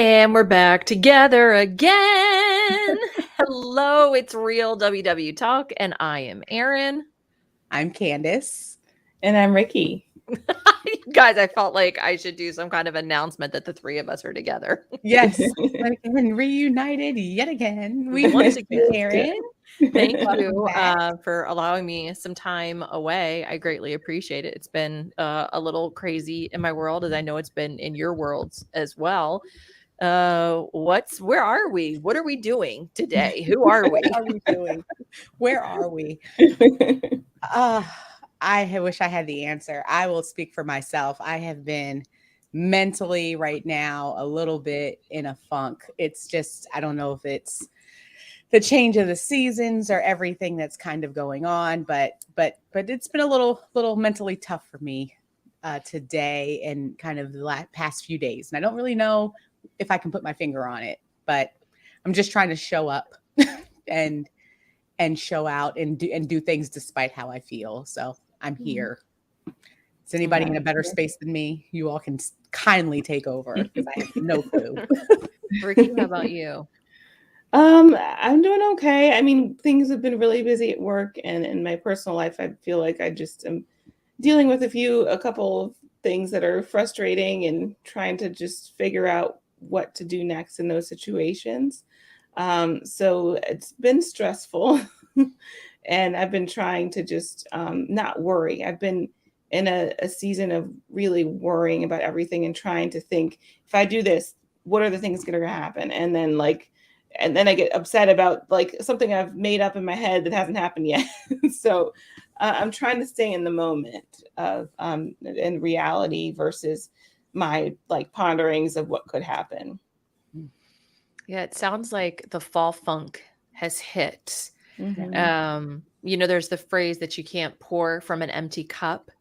And we're back together again. Hello, it's Real WW Talk, and I am Erin. I'm Candice. And I'm Rikki. Guys, I felt like I should do some kind of announcement that the three of us are together. Yes, again, reunited yet again. We Once missed you, again. Erin. Thank you Welcome back. for allowing me some time away. I greatly appreciate it. It's been a little crazy in my world, as I know it's been in your worlds as well. Where are we? What are we doing today? Who are we? What are we doing? Where are we? I wish I had the answer. I will speak for myself. I have been mentally right now a little bit in a funk. It's just, I don't know if it's the change of the seasons or everything that's kind of going on, but it's been a little mentally tough for me today and kind of the past few days. And I don't really know if I can put my finger on it, but I'm just trying to show up and show out and do things despite how I feel. So I'm here. Is anybody in a better space than me? You all can kindly take over because I have no clue. Rikki, how about you? I'm doing okay. I mean, things have been really busy at work, and in my personal life, I feel like I just am dealing with a couple of things that are frustrating and trying to just figure out what to do next in those situations. So it's been stressful, and I've been trying to just not worry. I've been in a season of really worrying about everything and trying to think, if I do this, what are the things going to happen? And then I get upset about like something I've made up in my head that hasn't happened yet. So I'm trying to stay in the moment of in reality versus my like ponderings of what could happen. Yeah, it sounds like the fall funk has hit. Mhm. There's the phrase that you can't pour from an empty cup.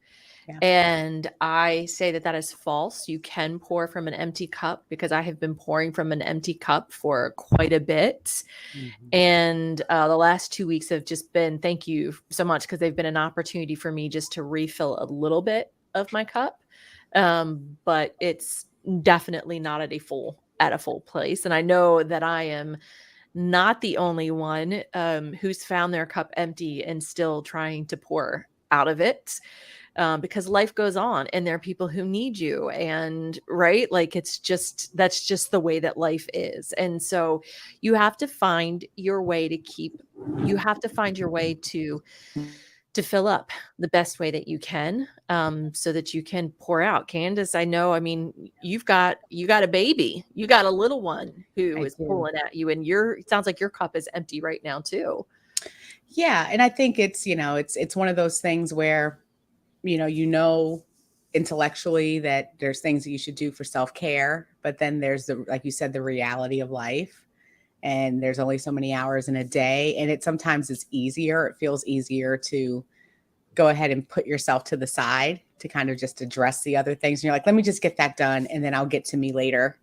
Yeah. And I say that is false. You can pour from an empty cup because I have been pouring from an empty cup for quite a bit. Mhm. And the last 2 weeks have just been, thank you so much, because they've been an opportunity for me just to refill a little bit of my cup. But it's definitely not at a full place. And I know that I am not the only one who's found their cup empty and still trying to pour out of it. Because life goes on and there are people who need you, and right, like that's just the way that life is. And so you have to find your way to fill up the best way that you can, so that you can pour out. Candice, I know, I mean, you got a baby, you got a little one who I is do. pulling at you, and it sounds like your cup is empty right now too. Yeah, and I think it's one of those things where intellectually that there's things that you should do for self-care, but then there's like you said, the reality of life, and there's only so many hours in a day, and it feels easier to go ahead and put yourself to the side to kind of just address the other things. And you're like, let me just get that done and then I'll get to me later.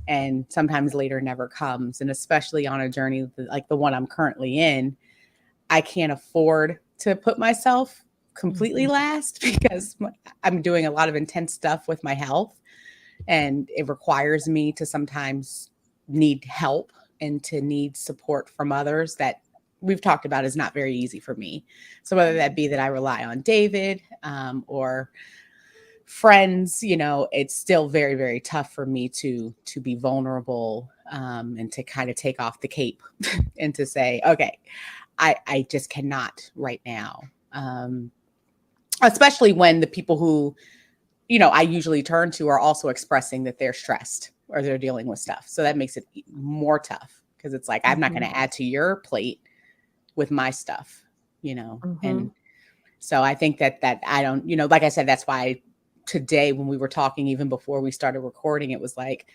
And sometimes later never comes. And especially on a journey like the one I'm currently in, I can't afford to put myself completely last because I'm doing a lot of intense stuff with my health, and it requires me to sometimes need help and to need support from others that we've talked about is not very easy for me. So whether that be that I rely on David or friends, it's still very, very tough for me to be vulnerable and to kind of take off the cape and to say, okay, I just cannot right now. Especially when the people who, I usually turn to are also expressing that they're stressed or they're dealing with stuff. So that makes it more tough because it's like, I'm not going to add to your plate with my stuff, and so I think that I don't, like I said, that's why today when we were talking, even before we started recording, it was like,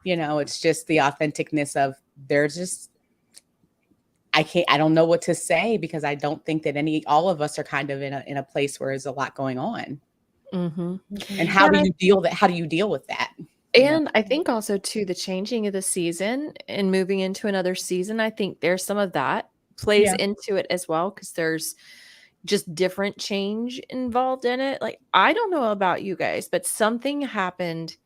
it's just the authenticness of there's just, I don't know what to say because I don't think that all of us are kind of in a place where there's a lot going on. And how do you deal with that? And I think also too, the changing of the season and moving into another season, I think there's some of that plays into it as well, because there's just different change involved in it. Like, I don't know about you guys, but something happened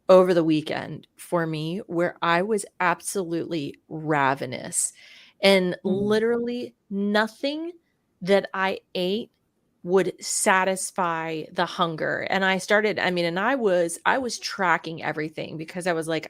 over the weekend for me where I was absolutely ravenous, and literally nothing that I ate would satisfy the hunger. And I was tracking everything because I was like,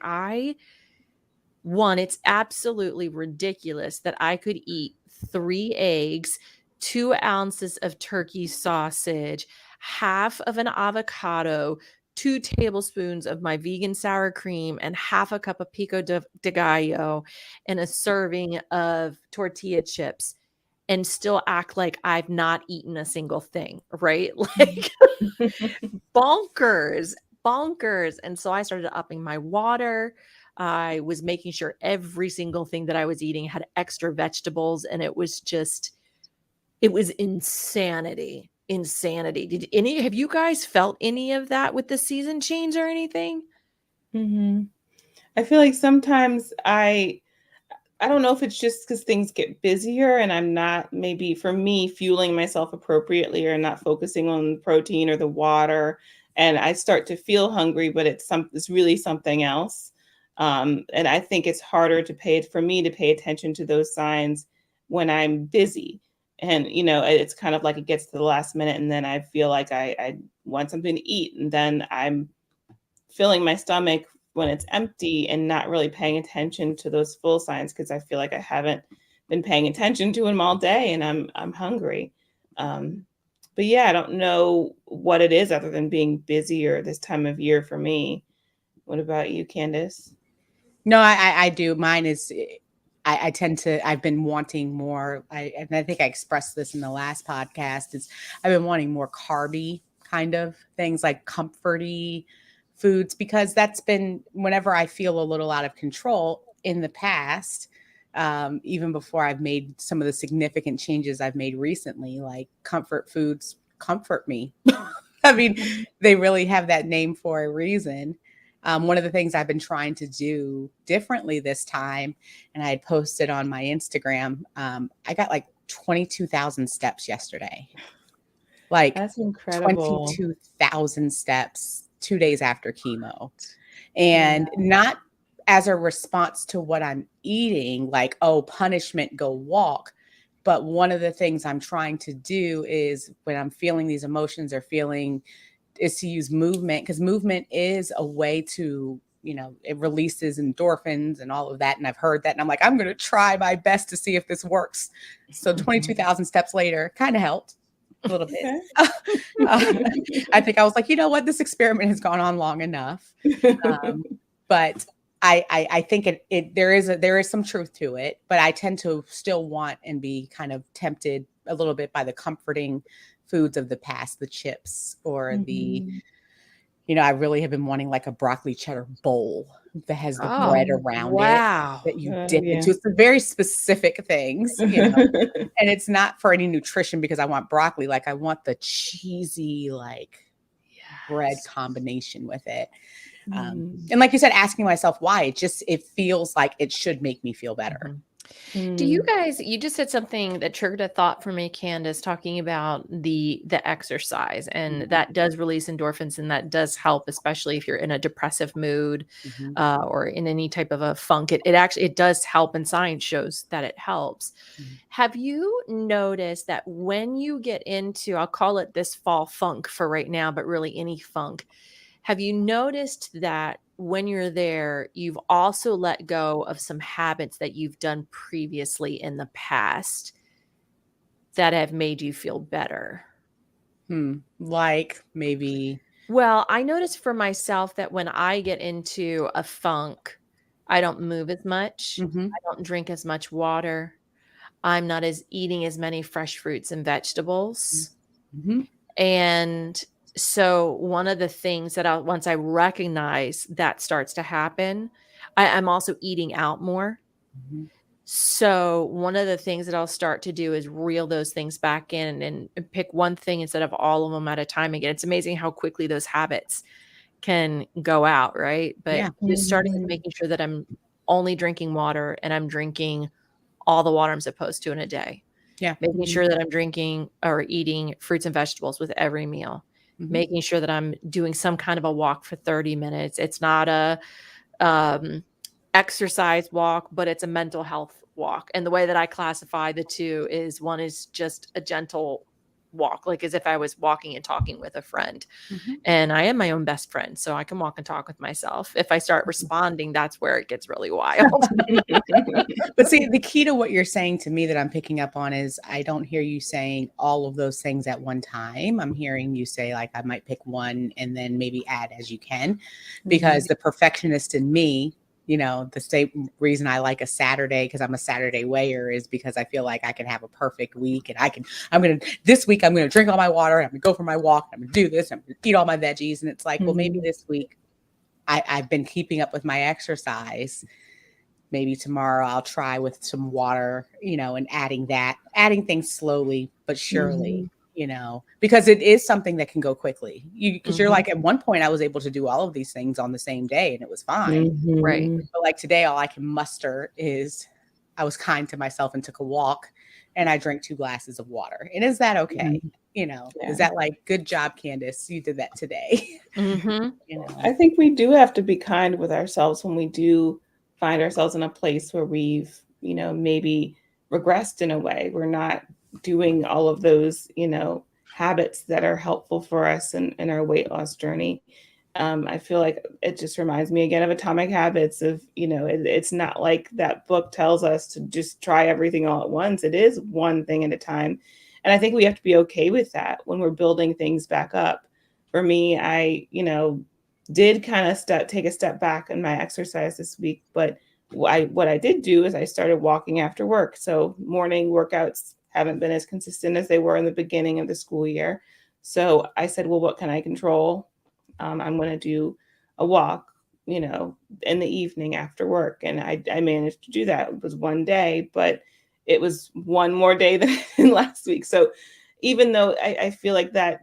it's absolutely ridiculous that I could eat 3 eggs, 2 ounces of turkey sausage, half of an avocado, 2 tablespoons of my vegan sour cream, and half a cup of pico de gallo, and a serving of tortilla chips, and still act like I've not eaten a single thing, right? Like bonkers, bonkers. And so I started upping my water. I was making sure every single thing that I was eating had extra vegetables, and it was insanity. Insanity. Have you guys felt any of that with the season change or anything? I feel like sometimes I don't know if it's just because things get busier and I'm not, maybe for me, fueling myself appropriately or not focusing on the protein or the water. And I start to feel hungry, but it's really something else. And I think it's harder for me to pay attention to those signs when I'm busy. And, it's kind of like it gets to the last minute and then I feel like I want something to eat. And then I'm filling my stomach when it's empty and not really paying attention to those full signs because I feel like I haven't been paying attention to them all day and I'm hungry. But yeah, I don't know what it is other than being busier this time of year for me. What about you, Candice? No, I do. Mine is, I've been wanting more. And I think I expressed this in the last podcast, I've been wanting more carby kind of things, like comforty foods, because that's been whenever I feel a little out of control in the past, even before I've made some of the significant changes I've made recently, like comfort foods comfort me. I mean, they really have that name for a reason. One of the things I've been trying to do differently this time, and I had posted on my Instagram, I got like 22,000 steps yesterday. Like That's incredible. 22,000 steps 2 days after chemo. And not as a response to what I'm eating, like, oh, punishment, go walk. But one of the things I'm trying to do is when I'm feeling these emotions is to use movement, because movement is a way to, it releases endorphins and all of that. And I've heard that. And I'm like, I'm going to try my best to see if this works. So 22,000 steps later kind of helped a little bit. I think I was like, you know what? This experiment has gone on long enough. But I think there is some truth to it, but I tend to still want and be kind of tempted a little bit by the comforting foods of the past, the chips or I really have been wanting like a broccoli cheddar bowl that has the bread around it that you dip into. It's very specific things, and it's not for any nutrition because I want broccoli. Like I want the cheesy, bread combination with it. And like you said, asking myself why, it feels like it should make me feel better. Do you guys, you just said something that triggered a thought for me, Candice, talking about the exercise, and that does release endorphins, and that does help, especially if you're in a depressive mood or in any type of a funk. It does help, and science shows that it helps. Have you noticed that when you get into, I'll call it this fall funk for right now, but really any funk, have you noticed that when you're there, you've also let go of some habits that you've done previously in the past that have made you feel better? Like maybe. Well, I noticed for myself that when I get into a funk, I don't move as much. I don't drink as much water. I'm not eating as many fresh fruits and vegetables. And so one of the things that once I recognize that starts to happen, I'm also eating out more. So one of the things that I'll start to do is reel those things back in and pick one thing instead of all of them at a time again. It's amazing how quickly those habits can go out, right? But just starting with making sure that I'm only drinking water and I'm drinking all the water I'm supposed to in a day. Making sure that I'm drinking or eating fruits and vegetables with every meal. making sure that I'm doing some kind of a walk for 30 minutes. It's not a exercise walk, but it's a mental health walk. And the way that I classify the two is one is just a gentle walk, like as if I was walking and talking with a friend. And I am my own best friend, so I can walk and talk with myself. If I start responding, that's where it gets really wild. But see, the key to what you're saying to me that I'm picking up on is I don't hear you saying all of those things at one time. I'm hearing you say, like, I might pick one and then maybe add as you can, because the perfectionist in me, you know, the same reason I like a Saturday, because I'm a Saturday wayer, is because I feel like I can have a perfect week, and this week I'm going to drink all my water, I'm going to go for my walk, I'm going to do this, I'm going to eat all my veggies. And it's like, well, maybe this week I've been keeping up with my exercise. Maybe tomorrow I'll try with some water, you know, and adding things slowly but surely, you know, because it is something that can go quickly. Because you're like, at one point I was able to do all of these things on the same day and it was fine. Right. But like today, all I can muster is I was kind to myself and took a walk and I drank 2 glasses of water. And is that okay? You know, is that like, good job, Candice, you did that today? You know? I think we do have to be kind with ourselves when we do find ourselves in a place where we've, you know, maybe regressed in a way. We're not doing all of those, you know, habits that are helpful for us in our weight loss journey. I feel like it just reminds me again of Atomic Habits of, you know, it's not like that book tells us to just try everything all at once. It is one thing at a time. And I think we have to be okay with that when we're building things back up. For me, I, you know, did kind of take a step back in my exercise this week, but what I did do is I started walking after work. So morning workouts haven't been as consistent as they were in the beginning of the school year. So I said, well, what can I control? I'm going to do a walk, you know, in the evening after work. And I managed to do that. It was one day, but it was one more day than last week. So even though I feel like that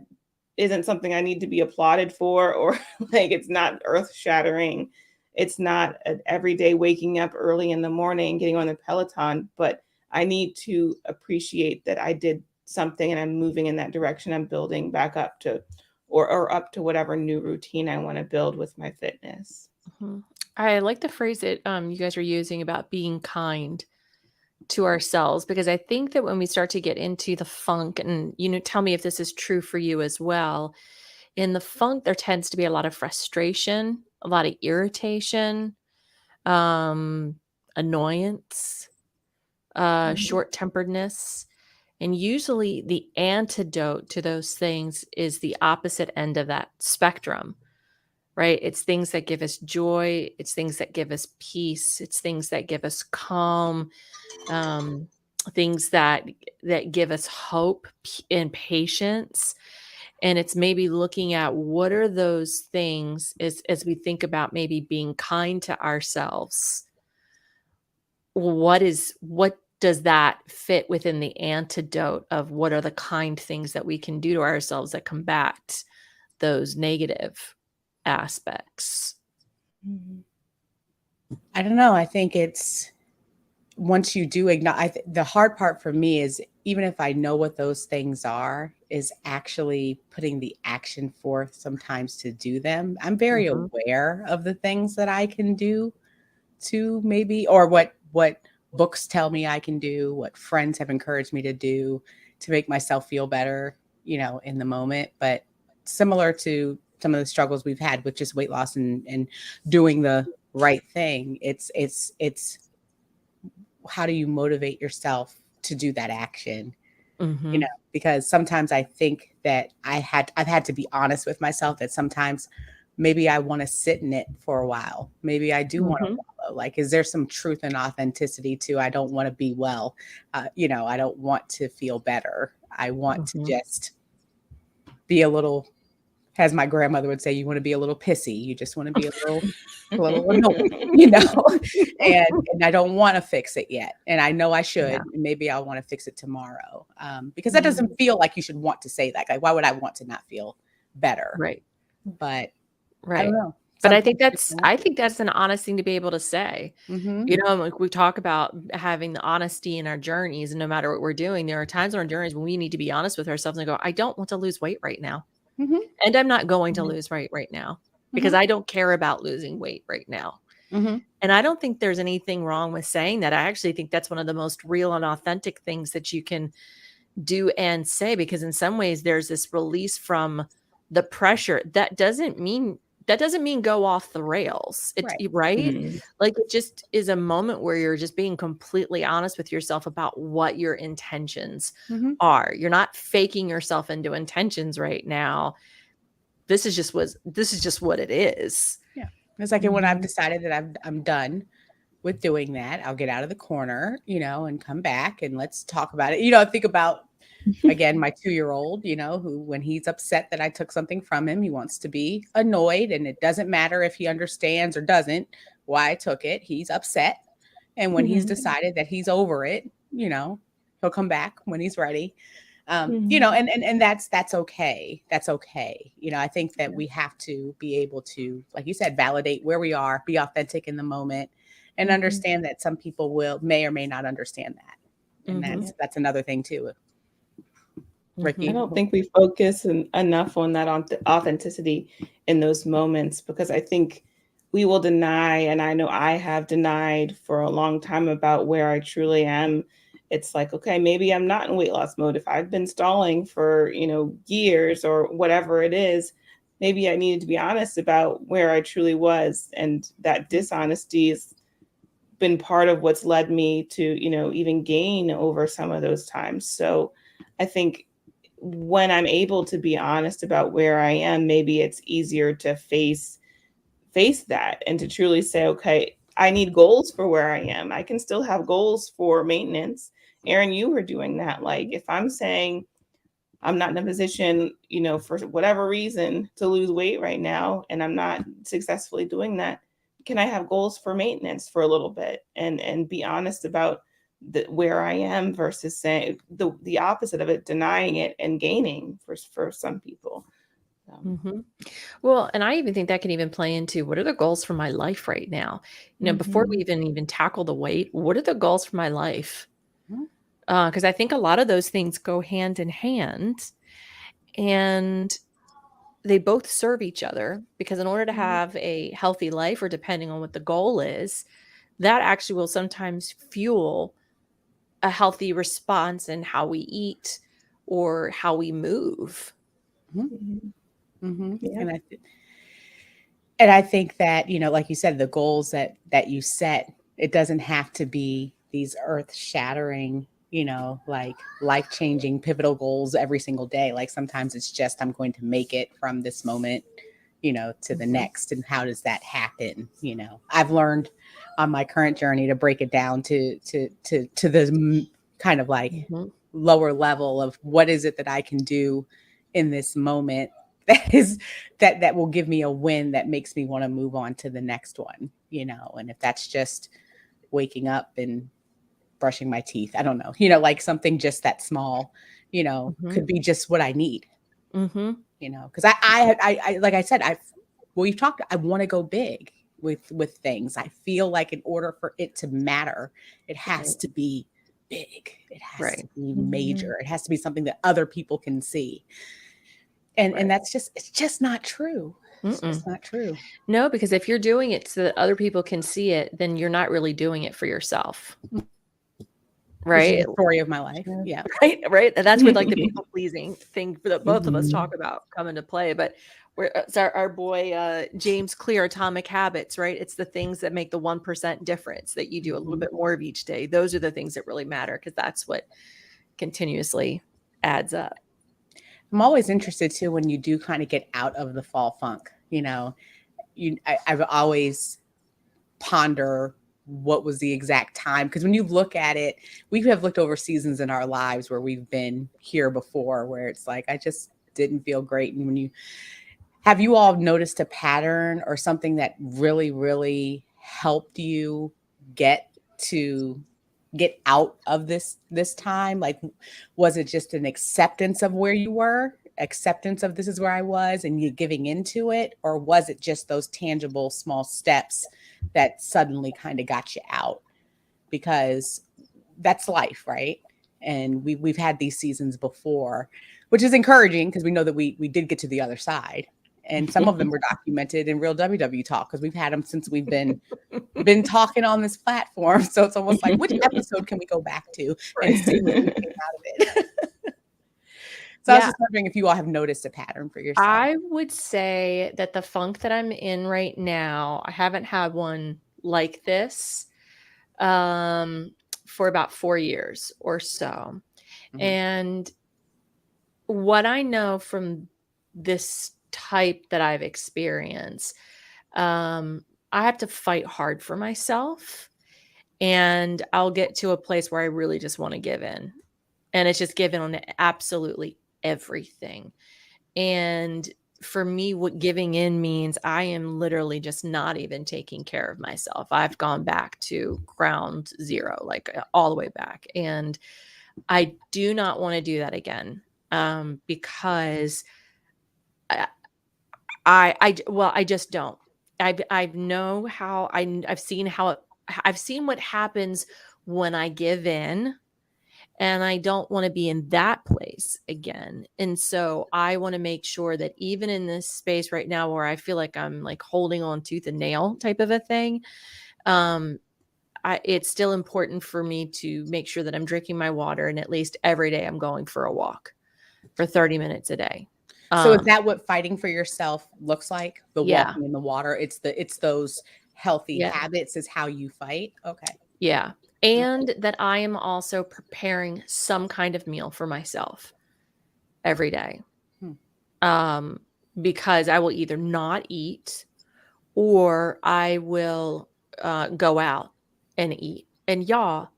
isn't something I need to be applauded for, or like it's not earth shattering. It's not an everyday waking up early in the morning, getting on the Peloton, but I need to appreciate that I did something and I'm moving in that direction. I'm building back up to, or up to whatever new routine I want to build with my fitness. I like the phrase that you guys are using about being kind to ourselves, because I think that when we start to get into the funk, and, you know, tell me if this is true for you as well, in the funk, there tends to be a lot of frustration, a lot of irritation, annoyance, short-temperedness. And usually the antidote to those things is the opposite end of that spectrum, right? It's things that give us joy. It's things that give us peace. It's things that give us calm, things that give us hope and patience. And it's maybe looking at what are those things as we think about maybe being kind to ourselves. What does that fit within the antidote of what are the kind things that we can do to ourselves that combat those negative aspects? I don't know. I think it's, once you do acknowledge, the hard part for me is, even if I know what those things are, is actually putting the action forth sometimes to do them. I'm very aware of the things that I can do to maybe, or what books tell me I can do, what friends have encouraged me to do to make myself feel better, you know, in the moment. But similar to some of the struggles we've had with just weight loss and doing the right thing, it's how do you motivate yourself to do that action? You know, because sometimes I think that I've had to be honest with myself that sometimes maybe I want to sit in it for a while. Maybe I do want to wallow. Like, is there some truth and authenticity to, I don't want to be well. You know, I don't want to feel better. I want to just be a little, as my grandmother would say, you want to be a little pissy. You just want to be a little annoying, you know, and I don't want to fix it yet. And I know I should, and maybe I'll want to fix it tomorrow. Because that doesn't feel like you should want to say that. Like, why would I want to not feel better? Right. But I don't know. But I think that's an honest thing to be able to say. You know, like we talk about having the honesty in our journeys, and no matter what we're doing, there are times in our journeys when we need to be honest with ourselves and go, I don't want to lose weight right now. Mhm. And I'm not going to lose weight right now because I don't care about losing weight right now. Mhm. And I don't think there's anything wrong with saying that. I actually think that's one of the most real and authentic things that you can do and say, because in some ways there's this release from the pressure. That doesn't mean go off the rails. Right. Right? Mhm. Like, it just is a moment where you're just being completely honest with yourself about what your intentions Mhm. are. You're not faking yourself into intentions right now. This is just what it is. Yeah. It's like when I've Mhm. decided that I'm done with doing that, I'll get out of the corner, and come back and let's talk about it. Think about again my 2-year-old, who when he's upset that I took something from him, he wants to be annoyed, and it doesn't matter if he understands or doesn't why I took it. He's upset. And when he's Mhm. decided that he's over it, he'll come back when he's ready. Mhm. And that's okay. That's okay. I think that we have to be able to, like you said, validate where we are, be authentic in the moment, and Mhm. understand that some people may or may not understand that. And Mhm. that's another thing too. I Rikki. Mhm. don't think we focus enough on that authenticity in those moments, because I think we will deny, and I know I have denied for a long time about where I truly am. It's like, okay, maybe I'm not in weight loss mode. If I've been stalling for, years or whatever it is, maybe I needed to be honest about where I truly was. And that dishonesty has been part of what's led me to, even gain over some of those times. So I think when I'm able to be honest about where I am, maybe it's easier to face that and to truly say, okay, I need goals for where I am. I can still have goals for maintenance. Erin, you were doing that. Like, if I'm saying I'm not in a position, for whatever reason to lose weight right now, and I'm not successfully doing that, can I have goals for maintenance for a little bit and be honest about where I am versus saying the opposite of it, denying it and gaining for some people. Mhm. Well, and I even think that can even play into, what are the goals for my life right now? Before we Mhm. even tackle the weight, what are the goals for my life? Mhm. Because I think a lot of those things go hand in hand, and they both serve each other, because in order to Mhm. have a healthy life, or depending on what the goal is, that actually will sometimes fuel a healthy response in how we eat or how we move. Mhm. Mhm. Mhm. Yeah. And I think that, like you said, the goals that you set, it doesn't have to be these earth-shattering, like life-changing pivotal goals every single day. Like sometimes it's just, I'm going to make it from this moment, to the Mhm. next. And how does that happen? I've learned on my current journey to break it down to the kind of like Mhm. lower level of what is it that I can do in this moment that will give me a win that makes me want to move on to the next one, and if that's just waking up and brushing my teeth, I don't know, like something just that small, Mhm. could be just what I need, Mhm. because I like I said, we've talked, I want to go big with things. I feel like in order for it to matter, it has Right. to be big, it has to Right. be Mhm. major, it has to be something that other people can see. And Right. it's just not true. It's Mm-mm. just not true. No, because if you're doing it so that other people can see it, then you're not really doing it for yourself. Which is Right? the story of my life. Sure. Yeah. Right, right, and that's where, like, the people pleasing thing that both of us talk Mhm. about come into play. But it's our boy, James Clear, Atomic Habits, right? It's the things that make the 1% difference that you do a little Mhm. bit more of each day. Those are the things that really matter, because that's what continuously adds up. I'm always interested too when you do kind of get out of the fall funk. I've always ponder what was the exact time, because when you look at it, we have looked over seasons in our lives where we've been here before, where it's like I just didn't feel great. And when you all noticed a pattern or something that really, really helped you get to get out of this time? Like, was it just an acceptance of where you were, acceptance of this is where I was, and you giving into it? Or was it just those tangible small steps that suddenly kind of got you out? Because that's life, right? and we've had these seasons before, which is encouraging because we know that we did get to the other side. And some of them were documented in real WW Talk because we've had them since we've been talking on this platform. So it's almost like, which episode can we go back to and see what we came out of it? So I was just wondering if you all have noticed a pattern for yourself. I would say that the funk that I'm in right now, I haven't had one like this for about 4 years or so. And what I know from this type that I've experienced, I have to fight hard for myself, and I'll get to a place where I really just want to give in, and it's just given on absolutely everything. And for me, what giving in means, I am literally just not even taking care of myself. I've gone back to ground zero, like all the way back. And I do not want to do that again, because I just don't. I've seen what happens when I give in, and I don't want to be in that place again. And so I want to make sure that even in this space right now where I feel like I'm like holding on tooth and nail type of a thing, it's still important for me to make sure that I'm drinking my water, and at least every day I'm going for a walk for 30 minutes a day. So is that what fighting for yourself looks like? The walking in the water. It's those healthy habits is how you fight. Okay. Yeah. And that I am also preparing some kind of meal for myself every day. Because I will either not eat, or I will go out and eat. And y'all,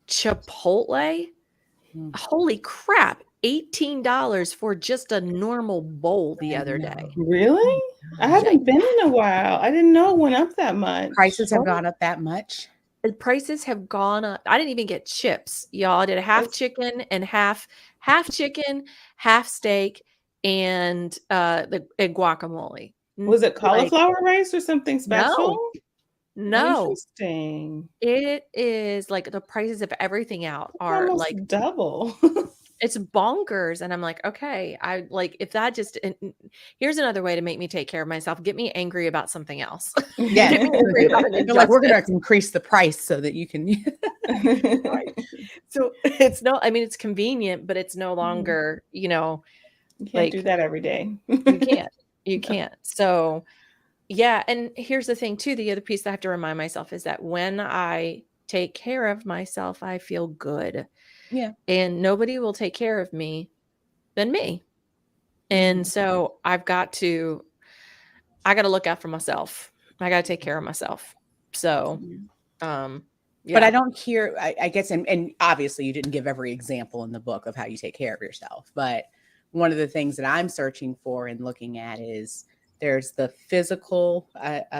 Chipotle, holy crap, $18 for just a normal bowl the other day. Really? I haven't been in a while. I didn't know it went up that much. Prices have gone up that much. The prices have gone up. I didn't even get chips, y'all. I did a half chicken and half chicken, half steak, and guacamole. Was it cauliflower rice or something special? No. Interesting. It is like the prices of everything out are almost like double. It's bonkers. And I'm like, okay, I like if that just, here's another way to make me take care of myself. Get me angry about something else. Yeah. You're like, we're going to increase the price so that you can. Right. So it's it's convenient, but it's no longer, You can't do that every day. You can't. So yeah. And here's the thing too. The other piece that I have to remind myself is that when I take care of myself, I feel good. Yeah. And nobody will take care of me than me. And so I got to look out for myself. I got to take care of myself. So, yeah. But I don't hear, I guess, and obviously you didn't give every example in the book of how you take care of yourself. But one of the things that I'm searching for and looking at is there's the physical,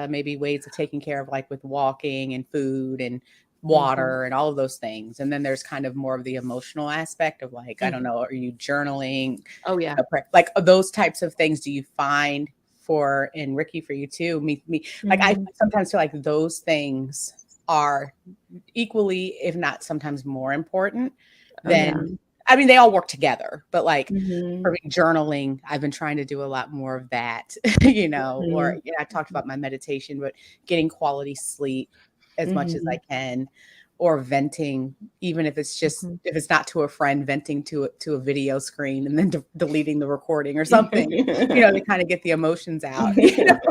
maybe ways of taking care of, like with walking and food and water and all of those things. And then there's kind of more of the emotional aspect of like, I don't know, are you journaling? Oh yeah. Like those types of things. Do you find and Rikki, for you too, me, like I sometimes feel like those things are equally, if not sometimes more important than, I mean, they all work together, but like for me, journaling, I've been trying to do a lot more of that, or I talked about my meditation, but getting quality sleep as much as I can, or venting, even if it's just, if it's not to a friend, venting to a video screen and then deleting the recording or something, to kind of get the emotions out.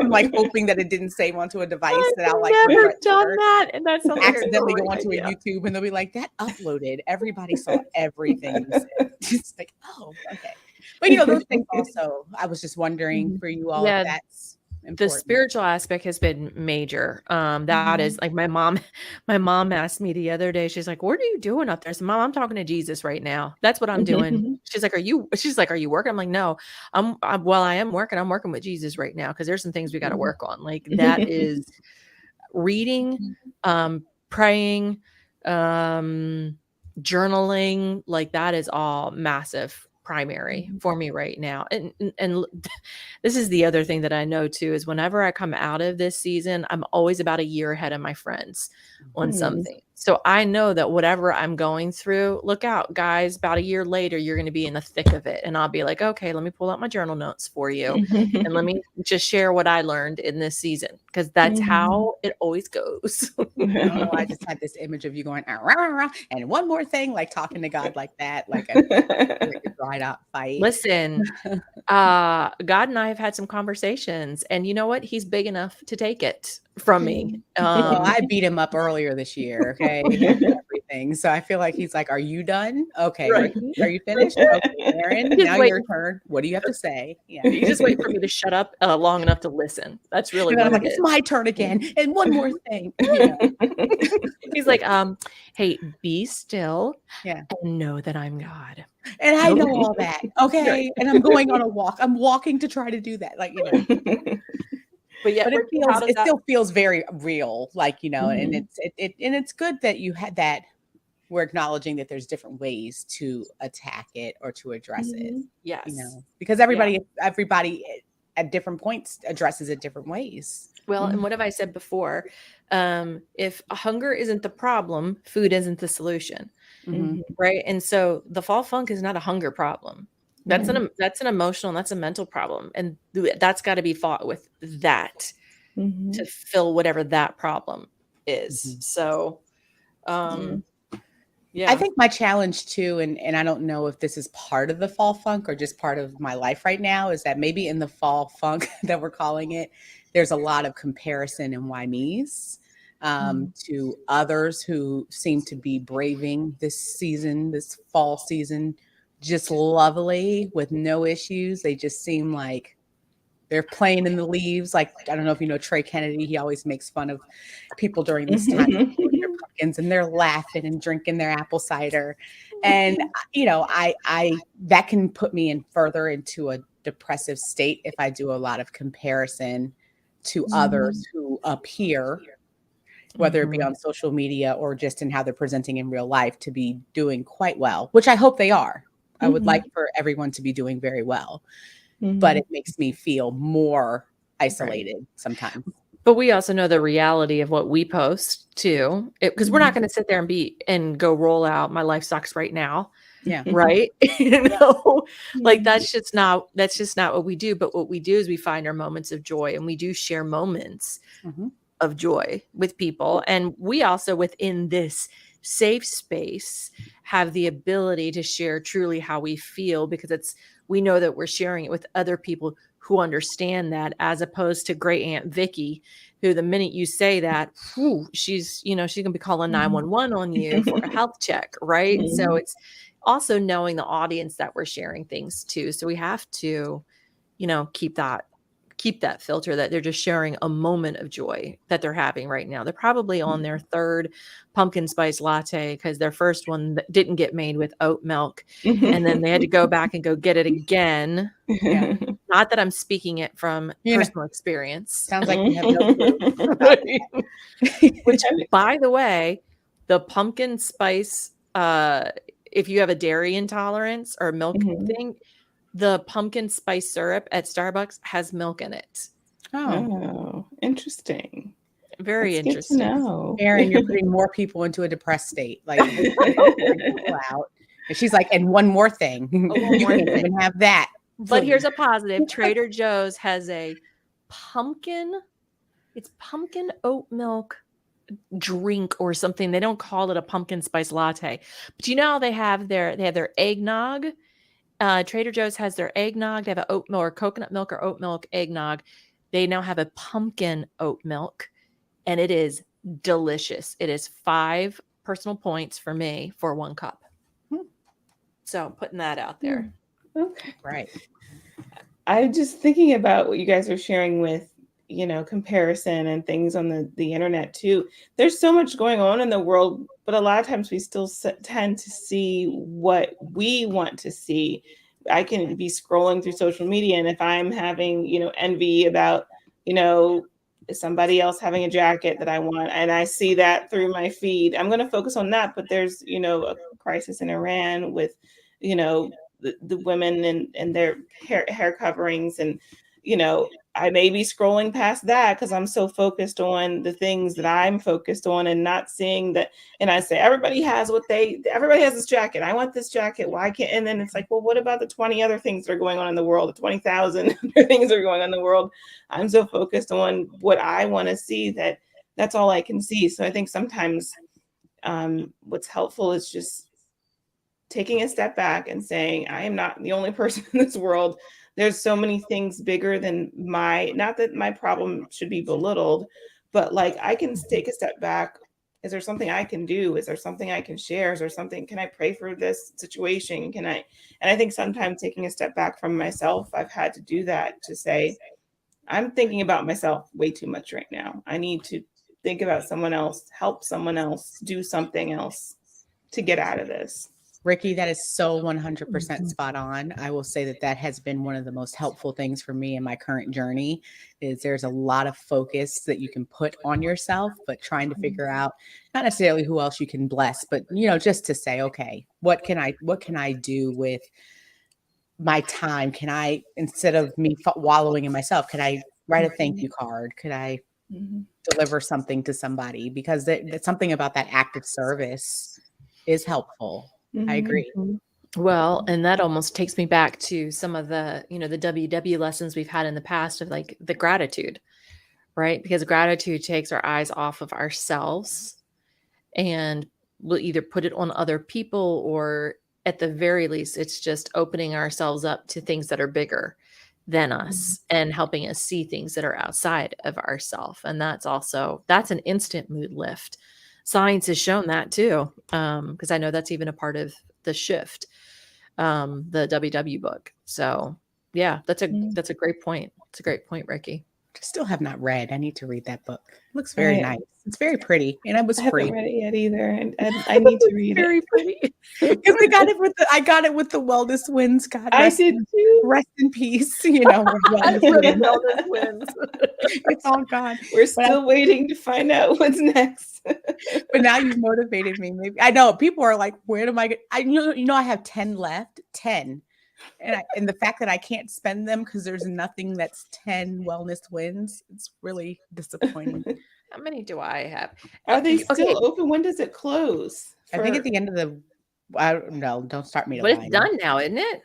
I'm like hoping that it didn't save onto a device that I'll like never done that. And that's accidentally go onto a YouTube and they'll be like, that uploaded. Everybody saw everything. It's like, oh, okay. But those things also, I was just wondering for you all if that's important. The spiritual aspect has been major. That is like my mom asked me the other day, she's like, what are you doing up there? I said, Mom, I'm talking to Jesus right now. That's what I'm doing. She's like, are you working? I'm like, no, I am working. I'm working with Jesus right now. Cause there's some things we got to work on. Like that is reading, praying, journaling, like that is all massive primary for me right now. And this is the other thing that I know too, is whenever I come out of this season, I'm always about a year ahead of my friends on something. So I know that whatever I'm going through, look out, guys, about a year later, you're going to be in the thick of it. And I'll be like, okay, let me pull out my journal notes for you. And let me just share what I learned in this season, because that's how it always goes. Oh, I just had this image of you going, "Ah, rah, rah, rah," and one more thing, like talking to God like that, like a dried out fight. Listen, God and I have had some conversations, and you know what? He's big enough to take it from me. Well, I beat him up earlier this year. Okay. He had everything. So I feel like he's like, "Are you done? Okay, Right. Rikki, are you finished? Okay, Erin, Just now wait. your turn. What do you have to say?" Yeah. You just wait for me to shut up long enough to listen. That's really And then what I'm like, it "It's is. my turn again. And one more thing." You know? He's like, hey, be still Yeah. and know that I'm God. And I Nope. know all that. Okay. And I'm going on a walk. I'm walking to try to do that. Like, But yet, but Rikki, how does it that? still feels very real. Like, and Mhm. it's good that you had that. We're acknowledging that there's different ways to attack it or to address it, Yes. because everybody at different points addresses it different ways. Well, and what have I said before? If hunger isn't the problem, food isn't the solution, Mhm. right? And so the fall funk is not a hunger problem. That's an emotional and that's a mental problem, and that's got to be fought with that to fill whatever that problem is. Mhm. So, yeah. I think my challenge too, and I don't know if this is part of the fall funk or just part of my life right now, is that maybe in the fall funk that we're calling it, there's a lot of comparison and why me's to others who seem to be braving this season, this fall season, just lovely with no issues. They just seem like they're playing in the leaves. Like, I don't know if you know Trey Kennedy. He always makes fun of people during this time with their pumpkins, and they're laughing and drinking their apple cider. And I that can put me in further into a depressive state if I do a lot of comparison to others who appear, whether it be on social media or just in how they're presenting in real life, to be doing quite well, which I hope they are. I would like for everyone to be doing very well. But it makes me feel more isolated sometimes. But we also know the reality of what we post too, because we're not going to sit there and go roll out my life sucks right now. Yeah. Right. Like that's just not what we do. But what we do is we find our moments of joy, and we do share moments of joy with people. And we also, within this safe space, have the ability to share truly how we feel, because we know that we're sharing it with other people who understand that, as opposed to great Aunt Vicky, who the minute you say that, she's gonna be calling 911 on you for a health check, right? So it's also knowing the audience that we're sharing things to. So we have to, keep that filter that they're just sharing a moment of joy that they're having right now. They're probably on their third pumpkin spice latte because their first one didn't get made with oat milk, and then they had to go back and go get it again. Yeah. Not that I'm speaking it from personal experience. Sounds like you have no clue. Which, by the way, the pumpkin spice, if you have a dairy intolerance or milk thing, the pumpkin spice syrup at Starbucks has milk in it. Oh, interesting. Very That's interesting. Good to know. Erin, you're putting more people into a depressed state. Like, people out. And she's like, and one more thing. You can't even have that. But here's a positive. Trader Joe's has a pumpkin oat milk drink or something. They don't call it a pumpkin spice latte. But they have their eggnog. Trader Joe's has their eggnog. They have an oat milk or coconut milk or oat milk eggnog. They now have a pumpkin oat milk, and it is delicious. It is 5 personal points for me for 1 cup. So putting that out there. Okay. Right. I'm just thinking about what you guys are sharing with, comparison and things on the internet too. There's so much going on in the world, but a lot of times we still tend to see what we want to see. I can be scrolling through social media, and if I'm having, envy about, somebody else having a jacket that I want, and I see that through my feed, I'm going to focus on that. But there's, a crisis in Iran with, the women and their hair coverings, and I may be scrolling past that because I'm so focused on the things that I'm focused on and not seeing that. And I say, everybody has this jacket. I want this jacket. Why can't? And then it's like, well, what about the 20 other things that are going on in the world? The 20,000 other things that are going on in the world. I'm so focused on what I want to see that's all I can see. So I think sometimes what's helpful is just taking a step back and saying, I am not the only person in this world. There's so many things bigger than not that my problem should be belittled, but like I can take a step back. Is there something I can do? Is there something I can share? Is there something, can I pray for this situation? And I think sometimes taking a step back from myself, I've had to do that to say, I'm thinking about myself way too much right now. I need to think about someone else, help someone else, do something else to get out of this. Rikki, that is so 100% spot on. I will say that has been one of the most helpful things for me in my current journey is there's a lot of focus that you can put on yourself, but trying to figure out not necessarily who else you can bless, but just to say, okay, what can I do with my time? Can I, instead of me wallowing in myself, could I write a thank you card? Could I deliver something to somebody? Because that's something about that act of service is helpful. I agree. Well, and that almost takes me back to some of the, the WW lessons we've had in the past of like the gratitude, right? Because gratitude takes our eyes off of ourselves and we'll either put it on other people or at the very least, it's just opening ourselves up to things that are bigger than us and helping us see things that are outside of ourselves. And that's an instant mood lift. Science has shown that too, because I know that's even a part of the shift, the WW book. So yeah, that's a great point. It's a great point, Rikki. Still have not read. I need to read that book. It looks very nice. It's very pretty, and it was free. I haven't read it yet either, and I need to read very it. Very pretty. Because I got it with the Wellness Wins. God, I did too. Rest in peace. Wellness Wins. It's all gone. We're still waiting to find out what's next. But now you've motivated me. Maybe I know people are like, where am I? I have 10 left. 10. And the fact that I can't spend them because there's nothing that's 10 Wellness Wins, it's really disappointing. How many do I have? Are they still open? When does it close? I think at the end of the, I don't know. Don't start me. But it's done now, isn't it?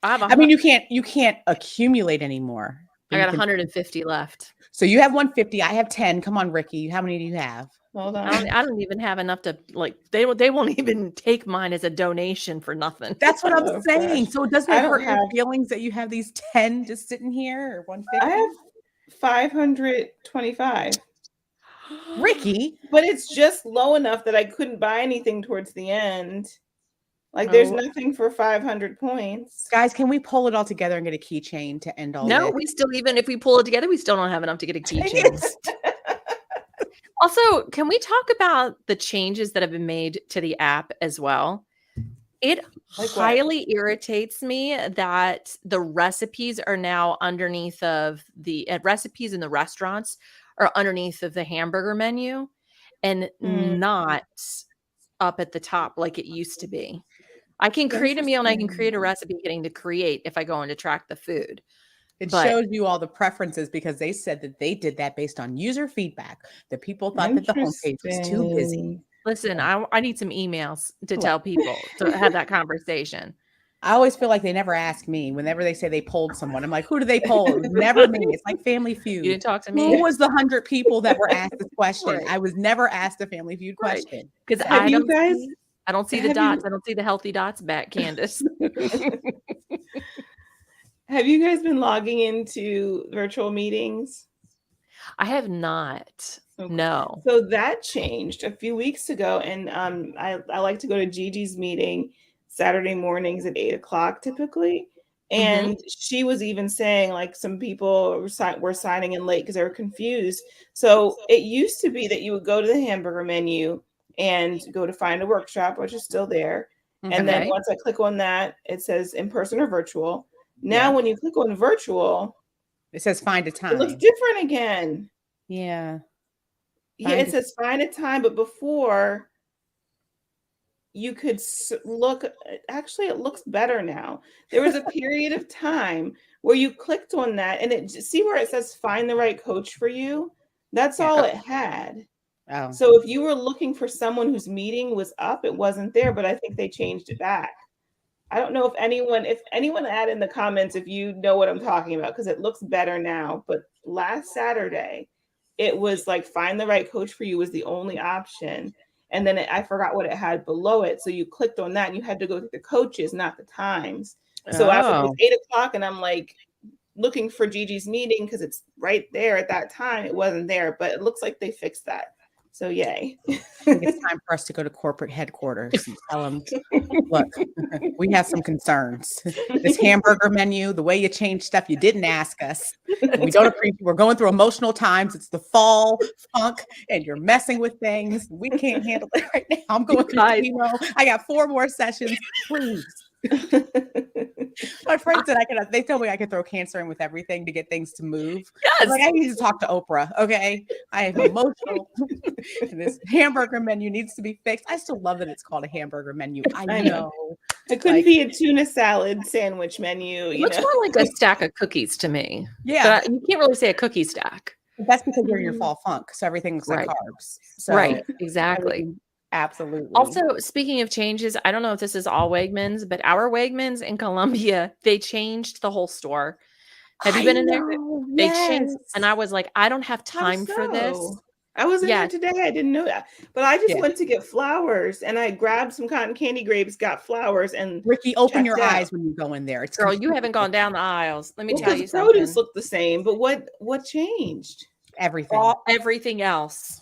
I mean, you can't accumulate anymore. I got 150 left. So you have 150. I have 10. Come on, Rikki. How many do you have? Hold on. I don't even have enough to they won't even take mine as a donation for nothing. That's what I'm saying. Gosh. So doesn't it hurt your feelings that you have these 10 just sitting here or 150? I have 525. Rikki. But it's just low enough that I couldn't buy anything towards the end. Like there's nothing for 500 points. Guys, can we pull it all together and get a keychain to end all No, this? we still, even if we pull it together, we still don't have enough to get a keychain. Also, can we talk about the changes that have been made to the app as well? It highly irritates me that the recipes are now underneath of the recipes in the restaurants are underneath of the hamburger menu and not up at the top like it used to be. I can create a meal and I can create a recipe getting to create if I go in to track the food. It shows you all the preferences because they said that they did that based on user feedback. That people thought that the homepage was too busy. Listen, I need some emails to tell people to have that conversation. I always feel like they never ask me. Whenever they say they polled someone, I'm like, who do they poll? It was never me. It's like Family Feud. You didn't talk to me. Who was the 100 people that were asked this question? Right. I was never asked a Family Feud question. Because I don't see the dots. I don't see the healthy dots back, Candice. Have you guys been logging into virtual meetings? I have not. Okay. No. So that changed a few weeks ago. And I like to go to Gigi's meeting Saturday mornings at 8:00 typically. And she was even saying like some people were signing in late because they were confused. So it used to be that you would go to the hamburger menu and go to find a workshop, which is still there. And then once I click on that, it says in person or virtual. Now, when you click on virtual, it says find a time. It looks different again. Yeah. It says find a time, but before you could look, actually, it looks better now. There was a period of time where you clicked on that and it see where it says find the right coach for you. That's Yeah. all it had. Oh, So if you were looking for someone whose meeting was up, it wasn't there, but I think they changed it back. I don't know if anyone add in the comments if you know what I'm talking about, because it looks better now. But last Saturday, it was like find the right coach for you was the only option. And then I forgot what it had below it. So you clicked on that and you had to go to the coaches, not the times. So it was 8:00 and I'm like looking for Gigi's meeting because it's right there at that time. It wasn't there, but it looks like they fixed that. So yay. I think it's time for us to go to corporate headquarters and tell them, look, we have some concerns. This hamburger menu, the way you change stuff, you didn't ask us. We don't appreciate. We're going through emotional times. It's the fall funk, and you're messing with things. We can't handle it right now. I'm going through chemo. I got 4 more sessions. Please. My friend said they told me I could throw cancer in with everything to get things to move. Yes. Like I need to talk to Oprah. Okay. I am emotional. And this hamburger menu needs to be fixed. I still love that it's called a hamburger menu. I know. It could be a tuna salad sandwich menu. It looks more like a stack of cookies to me. Yeah. But you can't really say a cookie stack. That's because you're in your fall funk. So everything looks like carbs. So right. Exactly. Absolutely. Also, speaking of changes, I don't know if this is all Wegmans, but our Wegmans in Columbia, they changed the whole store. Have you been in there? They changed, and I was like, I don't have time for this. I was in there today. I didn't know that, but I just went to get flowers, and I grabbed some cotton candy grapes, got flowers, and Rikki, open your eyes when you go in there. Girl, you haven't gone down the aisles. Let me tell you something. Produce looked the same, but what changed? Everything. Everything else.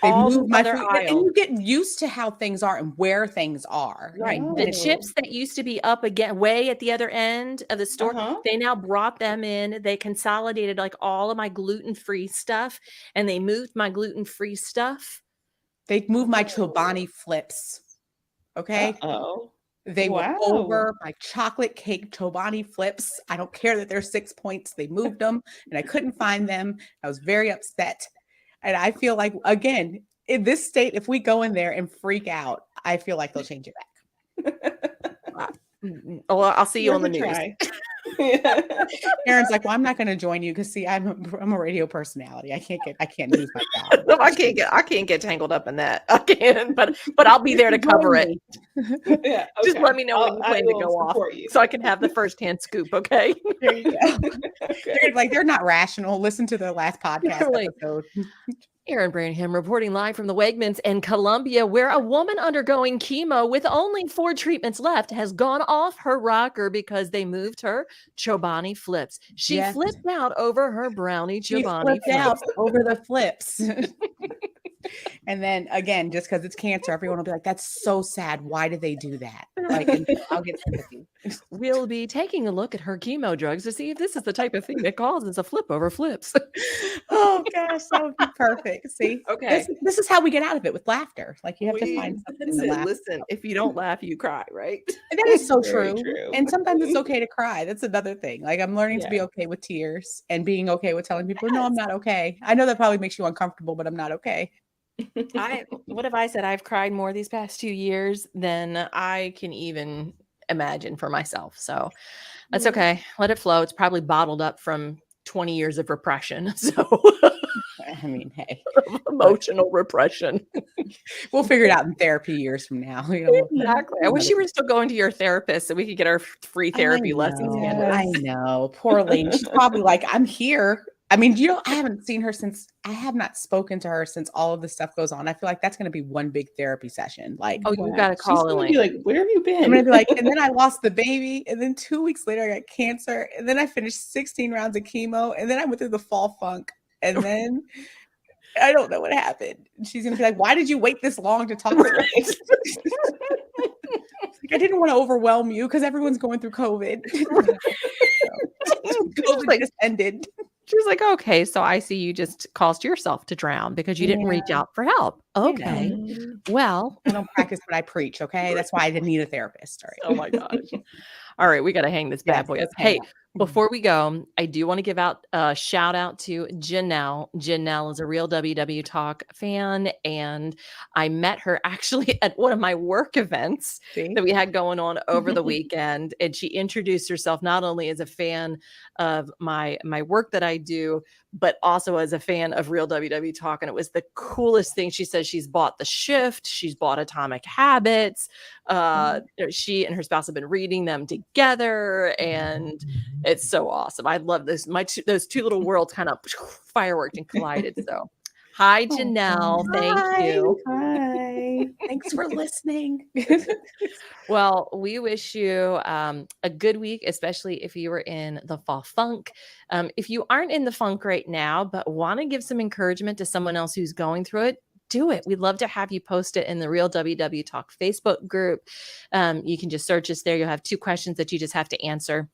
They moved my food, and you get used to how things are and where things are. Right. The chips that used to be up again, way at the other end of the store, they now brought them in. They consolidated like all of my gluten-free stuff, and they moved my gluten-free stuff. They moved my Chobani flips. Okay. They were over my chocolate cake Chobani flips. I don't care that they're 6 points. They moved them, and I couldn't find them. I was very upset. And I feel like, again, in this state, if we go in there and freak out, I feel like they'll change it back. Well, I'll see you on the news. Erin's like, well, I'm not going to join you because see, I'm a radio personality. I can't lose my job. No, I can't get tangled up in that. I can, but I'll be there to cover it. Yeah, just let me know when you plan to go off, so I can have the firsthand scoop. Okay. There you go. They're not rational. Listen to the last podcast episode. Erin Branham reporting live from the Wegmans in Columbia, where a woman undergoing chemo with only 4 treatments left has gone off her rocker because they moved her Chobani flips. She flipped out over her brownie Chobani flips. Out over the flips. And then again, just because it's cancer, everyone will be like, that's so sad. Why did they do that? Like, I'll get sympathy. We'll be taking a look at her chemo drugs to see if this is the type of thing that causes a flip over flips. Oh gosh, that would be perfect. See, okay, this is how we get out of it, with laughter. Like you have to find something to laugh. Listen, if you don't laugh, you cry, right? And that is so true. And sometimes it's okay to cry. That's another thing. Like I'm learning to be okay with tears and being okay with telling people, no, I'm not okay. I know that probably makes you uncomfortable, but I'm not okay. What if I said I've cried more these past 2 years than I can even imagine for myself? So that's okay. Let it flow. It's probably bottled up from 20 years of repression. So I mean, hey, emotional repression. We'll figure it out in therapy years from now. Exactly. I wish you were still going to your therapist so we could get our free therapy lessons. I know. Poor lady. She's probably like, I'm here. I mean, I haven't seen her I have not spoken to her since all of this stuff goes on. I feel like that's going to be one big therapy session. Like, you got to call Elaine. Be like, where have you been? I'm going to be like, and then I lost the baby. And then 2 weeks later, I got cancer. And then I finished 16 rounds of chemo. And then I went through the fall funk. And then I don't know what happened. And she's going to be like, why did you wait this long to talk to me? I didn't want to overwhelm you because everyone's going through COVID. COVID just ended. She was like, okay, so I see you just caused yourself to drown because you didn't reach out for help. Okay. Well, I don't practice what I preach. Okay. That's why I didn't need a therapist. All right. Oh my gosh. All right. We got to hang this bad boy up. Hey, Before we go, I do want to give out a shout out to Janelle. Janelle is a real WW Talk fan, and I met her actually at one of my work events See? that we had going on over the weekend. And she introduced herself not only as a fan of my work that I do, but also as a fan of real WW Talk. And it was the coolest thing. She says she's bought The Shift, she's bought Atomic Habits. She and her spouse have been reading them together, and it's so awesome. I love this. Those two little worlds kind of fireworked and collided. So, hi, Janelle. Thank you. Hi. Thanks for listening. Well, we wish you a good week, especially if you were in the fall funk. If you aren't in the funk right now, but want to give some encouragement to someone else who's going through it, do it. We'd love to have you post it in the Real WW Talk Facebook group. You can just search us there. You'll have 2 questions that you just have to answer,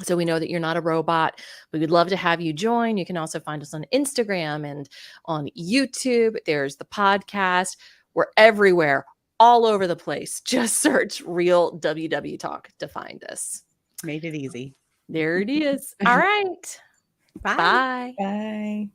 so we know that you're not a robot. We would love to have you join. You can also find us on Instagram and on YouTube. There's the podcast. We're everywhere, all over the place. Just search Real WW Talk to find us. Made it easy. There it is. All right. Bye. Bye. Bye.